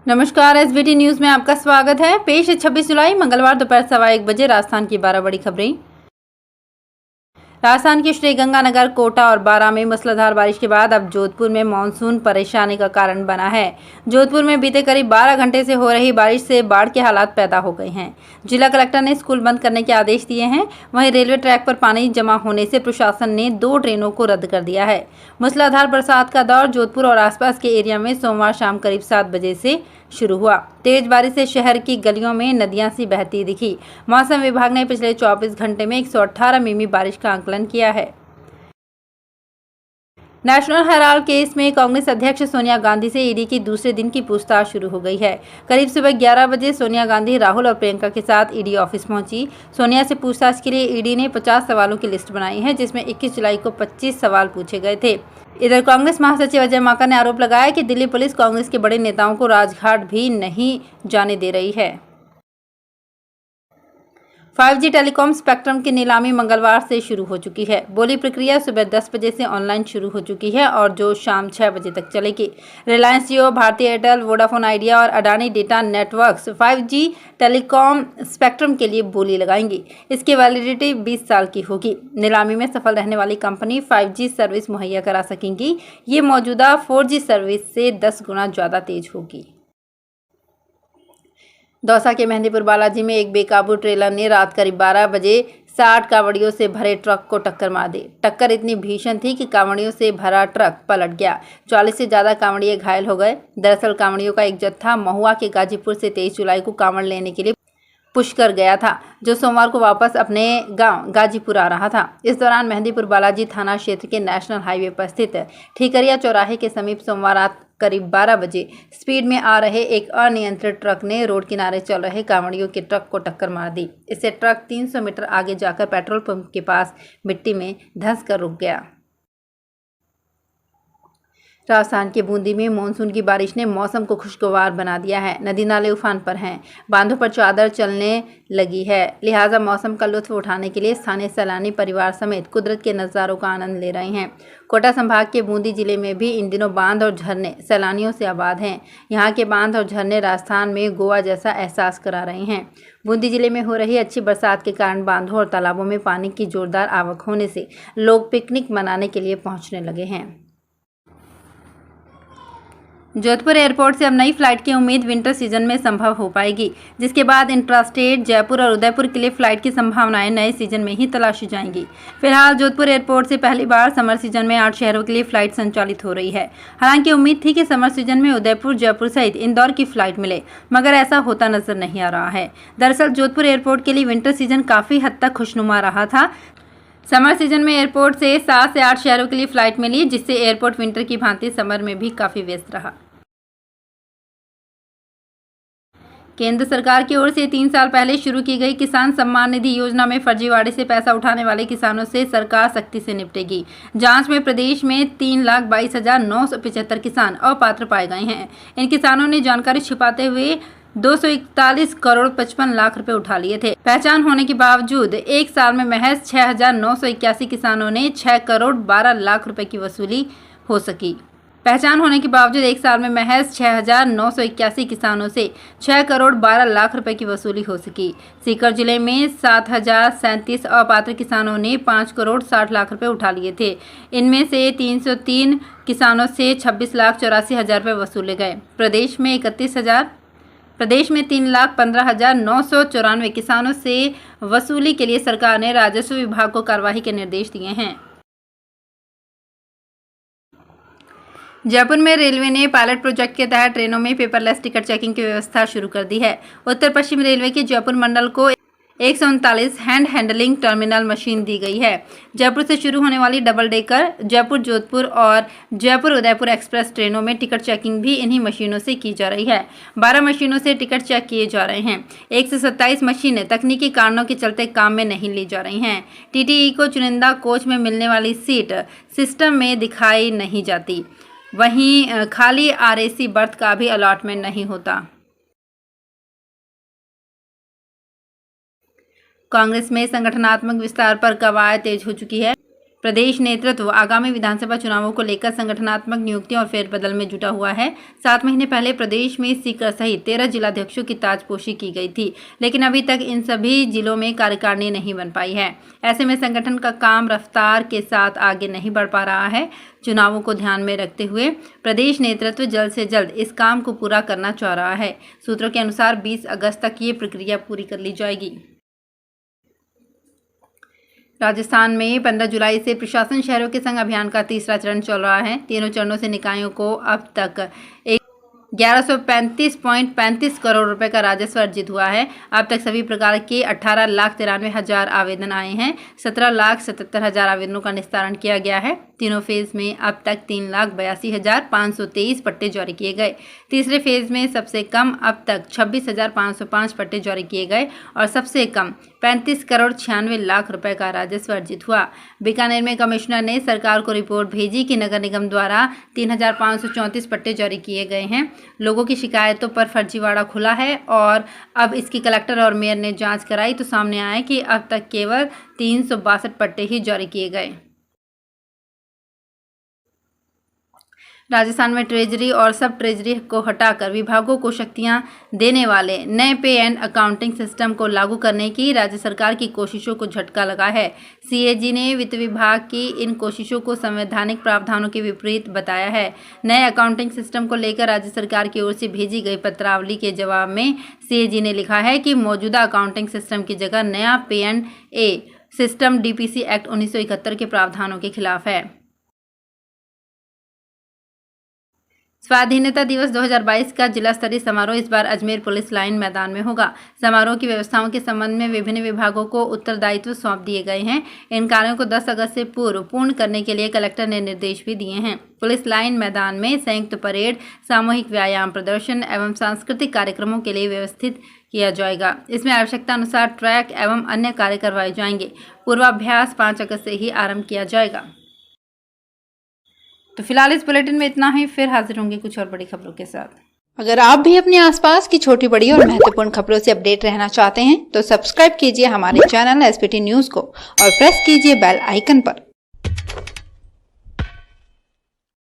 नमस्कार, SBT news में आपका स्वागत है। पेश है 26 जुलाई मंगलवार दोपहर 1:15 बजे राजस्थान की 12 बड़ी खबरें। राजस्थान के श्रीगंगानगर, कोटा और बारां में मूसलाधार बारिश के बाद अब जोधपुर में मानसून परेशानी का कारण बना है। जोधपुर में बीते करीब 12 घंटे से हो रही बारिश से बाढ़ के हालात पैदा हो गए हैं। जिला कलेक्टर ने स्कूल बंद करने के आदेश दिए हैं। वहीं रेलवे ट्रैक पर पानी जमा होने से प्रशासन ने 2 ट्रेनों को रद्द कर दिया है। मूसलाधार बरसात का दौर जोधपुर और आसपास के एरिया में सोमवार शाम करीब 7 बजे से शुरू हुआ। तेज बारिश से शहर की गलियों में नदियां सी बहती दिखी। मौसम विभाग ने पिछले 24 घंटे में 118 मिमी बारिश का आकलन किया है। नेशनल हेराल्ड केस में कांग्रेस अध्यक्ष सोनिया गांधी से ईडी की दूसरे दिन की पूछताछ शुरू हो गई है। करीब सुबह 11 बजे सोनिया गांधी राहुल और प्रियंका के साथ ईडी ऑफिस पहुंची। सोनिया से पूछताछ के लिए ईडी ने 50 सवालों की लिस्ट बनाई है, जिसमें 21 जुलाई को 25 सवाल पूछे गए थे। इधर कांग्रेस महासचिव अजय माकन ने आरोप लगाया कि दिल्ली पुलिस कांग्रेस के बड़े नेताओं को राजघाट भी नहीं जाने दे रही है। 5G टेलीकॉम स्पेक्ट्रम की नीलामी मंगलवार से शुरू हो चुकी है। बोली प्रक्रिया सुबह 10 बजे से ऑनलाइन शुरू हो चुकी है और जो शाम 6 बजे तक चलेगी। रिलायंस जियो, भारती एयरटेल, वोडाफोन आइडिया और Adani data networks 5G telecom spectrum के लिए बोली लगाएंगी। इसकी वैलिडिटी 20 साल की होगी। नीलामी में सफल रहने वाली कंपनी 5G सर्विस मुहैया करा सकेंगी। ये मौजूदा 4G सर्विस से 10 गुना ज़्यादा तेज होगी। दौसा के मेहंदीपुर बालाजी में एक बेकाबू ट्रेलर ने रात करीब 12 बजे 60 कांवड़ियों से भरे ट्रक को टक्कर मार दी। टक्कर इतनी भीषण थी कि कांवड़ियों से भरा ट्रक पलट गया। 40 से ज़्यादा कांवड़िए घायल हो गए। दरअसल कांवड़ियों का एक जत्था महुआ के गाजीपुर से 23 जुलाई को कांवड़ लेने के लिए पुष्कर गया था, जो सोमवार को वापस अपने गांव गाजीपुर आ रहा था। इस दौरान मेहंदीपुर बालाजी थाना क्षेत्र के नेशनल हाईवे पर स्थित ठीकरिया चौराहे के समीप सोमवार रात करीब 12 बजे स्पीड में आ रहे एक अनियंत्रित ट्रक ने रोड किनारे चल रहे कांवड़ियों के ट्रक को टक्कर मार दी। इससे ट्रक 300 मीटर आगे जाकर पेट्रोल पंप के पास मिट्टी में धंस कर रुक गया। राजस्थान के बूंदी में मानसून की बारिश ने मौसम को खुशगवार बना दिया है। नदी नाले उफान पर हैं, बांधों पर चादर चलने लगी है। लिहाजा मौसम का लुत्फ उठाने के लिए स्थानीय सैलानी परिवार समेत कुदरत के नज़ारों का आनंद ले रहे हैं। कोटा संभाग के बूंदी जिले में भी इन दिनों बांध और झरने सैलानियों से आबाद हैं। यहाँ के बांध और झरने राजस्थान में गोवा जैसा एहसास करा रहे हैं। बूंदी जिले में हो रही अच्छी बरसात के कारण बांधों और तालाबों में पानी की जोरदार आवक होने से लोग पिकनिक मनाने के लिए पहुँचने लगे हैं। जोधपुर एयरपोर्ट से अब नई फ्लाइट की उम्मीद विंटर सीजन में संभव हो पाएगी, जिसके बाद इंट्रास्टेट जयपुर और उदयपुर के लिए फ्लाइट की संभावनाएं नए सीजन में ही तलाशी जाएंगी। फिलहाल जोधपुर एयरपोर्ट से पहली बार समर सीजन में 8 शहरों के लिए फ्लाइट संचालित हो रही है। हालांकि उम्मीद थी कि समर सीजन में उदयपुर, जयपुर सहित इंदौर की फ्लाइट मिले, मगर ऐसा होता नजर नहीं आ रहा है। दरअसल जोधपुर एयरपोर्ट के लिए विंटर सीजन काफ़ी हद तक खुशनुमा रहा था। समर सीजन में एयरपोर्ट से 7 से 8 शहरों के लिए फ्लाइट मिली, जिससे एयरपोर्ट विंटर की भांति समर में भी काफ़ी व्यस्त रहा। केंद्र सरकार की ओर से 3 साल पहले शुरू की गई किसान सम्मान निधि योजना में फर्जीवाड़े से पैसा उठाने वाले किसानों से सरकार सख्ती से निपटेगी। जांच में प्रदेश में 3,22,975 किसान अपात्र पाए गए हैं। इन किसानों ने जानकारी छिपाते हुए 241 करोड़ 55 लाख रुपए उठा लिए थे। पहचान होने के बावजूद एक साल में महज 6,981 किसानों ने 6 करोड़ 12 लाख रुपए की वसूली हो सकी। पहचान होने के बावजूद एक साल में महज 6,981 किसानों से 6 करोड़ 12 लाख रुपए की वसूली हो सकी। सीकर जिले में 7,037 अपात्र किसानों ने 5 करोड़ 60 लाख रुपए उठा लिए थे। इनमें से 303 किसानों से 26,84,000 रुपए वसूले गए। प्रदेश में 3,15,994 किसानों से वसूली के लिए सरकार ने राजस्व विभाग को कार्रवाई के निर्देश दिए हैं। जयपुर में रेलवे ने पायलट प्रोजेक्ट के तहत ट्रेनों में पेपरलेस टिकट चेकिंग की व्यवस्था शुरू कर दी है। उत्तर पश्चिम रेलवे के जयपुर मंडल को 139 हैंड हैंडलिंग टर्मिनल मशीन दी गई है। जयपुर से शुरू होने वाली डबल डेकर जयपुर जोधपुर और जयपुर उदयपुर एक्सप्रेस ट्रेनों में टिकट चेकिंग भी इन्हीं मशीनों से की जा रही है। 12 मशीनों से टिकट चेक किए जा रहे हैं। 127 मशीनें तकनीकी कारणों के चलते काम में नहीं ली जा रही हैं। टीटीई को चुनिंदा कोच में मिलने वाली सीट सिस्टम में दिखाई नहीं जाती। वहीं खाली आरएसी बर्थ का भी अलॉटमेंट नहीं होता। कांग्रेस में संगठनात्मक विस्तार पर कवायद तेज हो चुकी है। प्रदेश नेतृत्व आगामी विधानसभा चुनावों को लेकर संगठनात्मक नियुक्तियों और फेरबदल में जुटा हुआ है। 7 महीने पहले प्रदेश में सीकर सहित 13 जिलाध्यक्षों की ताजपोशी की गई थी, लेकिन अभी तक इन सभी जिलों में कार्यकारिणी नहीं बन पाई है। ऐसे में संगठन का काम रफ्तार के साथ आगे नहीं बढ़ पा रहा है। चुनावों को ध्यान में रखते हुए प्रदेश नेतृत्व जल्द से जल्द इस काम को पूरा करना चाह रहा है। सूत्रों के अनुसार 20 अगस्त तक ये प्रक्रिया पूरी कर ली जाएगी। राजस्थान में 15 जुलाई से प्रशासन शहरों के संग अभियान का तीसरा चरण चल रहा है। तीनों चरणों से निकायों को अब तक 1135.35 करोड़ रुपए का राजस्व अर्जित हुआ है। अब तक सभी प्रकार के 18,93,000 आवेदन आए हैं। 17,77,000 आवेदनों का निस्तारण किया गया है। तीनों फेज में अब तक 3,82,523 पट्टे जारी किए गए। तीसरे फेज में सबसे कम अब तक 26,505 पट्टे जारी किए गए और सबसे कम 35 करोड़ 96 लाख रुपए का राजस्व अर्जित हुआ। बीकानेर में कमिश्नर ने सरकार को रिपोर्ट भेजी कि नगर निगम द्वारा 3,534 पट्टे जारी किए गए हैं। लोगों की शिकायतों पर फर्जीवाड़ा खुला है और अब इसकी कलेक्टर और मेयर ने जांच कराई तो सामने आया कि अब तक केवल 362 पट्टे ही जारी किए गए। राजस्थान में ट्रेजरी और सब ट्रेजरी को हटाकर विभागों को शक्तियां देने वाले नए पे एंड अकाउंटिंग सिस्टम को लागू करने की राज्य सरकार की कोशिशों को झटका लगा है। सीएजी ने वित्त विभाग की इन कोशिशों को संवैधानिक प्रावधानों के विपरीत बताया है। नए अकाउंटिंग सिस्टम को लेकर राज्य सरकार की ओर से भेजी गई पत्रावली के जवाब में सीएजी ने लिखा है कि मौजूदा अकाउंटिंग सिस्टम की जगह नया पे and A system DPC act 1971 के प्रावधानों के खिलाफ है। स्वाधीनता दिवस 2022 का जिला स्तरीय समारोह इस बार अजमेर पुलिस लाइन मैदान में होगा। समारोह की व्यवस्थाओं के संबंध में विभिन्न विभागों को उत्तरदायित्व सौंप दिए गए हैं। इन कार्यों को 10 अगस्त से पूर्व पूर्ण करने के लिए कलेक्टर ने निर्देश भी दिए हैं। पुलिस लाइन मैदान में संयुक्त परेड, सामूहिक व्यायाम प्रदर्शन एवं सांस्कृतिक कार्यक्रमों के लिए व्यवस्थित किया जाएगा। इसमें आवश्यकता अनुसार ट्रैक एवं अन्य कार्य करवाए जाएंगे। पूर्वाभ्यास 5 अगस्त से ही आरंभ किया जाएगा। तो फिलहाल इस बुलेटिन में इतना ही, फिर हाजिर होंगे कुछ और बड़ी खबरों के साथ। अगर आप भी अपने आसपास की छोटी बड़ी और महत्वपूर्ण खबरों से अपडेट रहना चाहते हैं तो सब्सक्राइब कीजिए हमारे चैनल एसपीटी न्यूज को और प्रेस कीजिए बेल आइकन पर।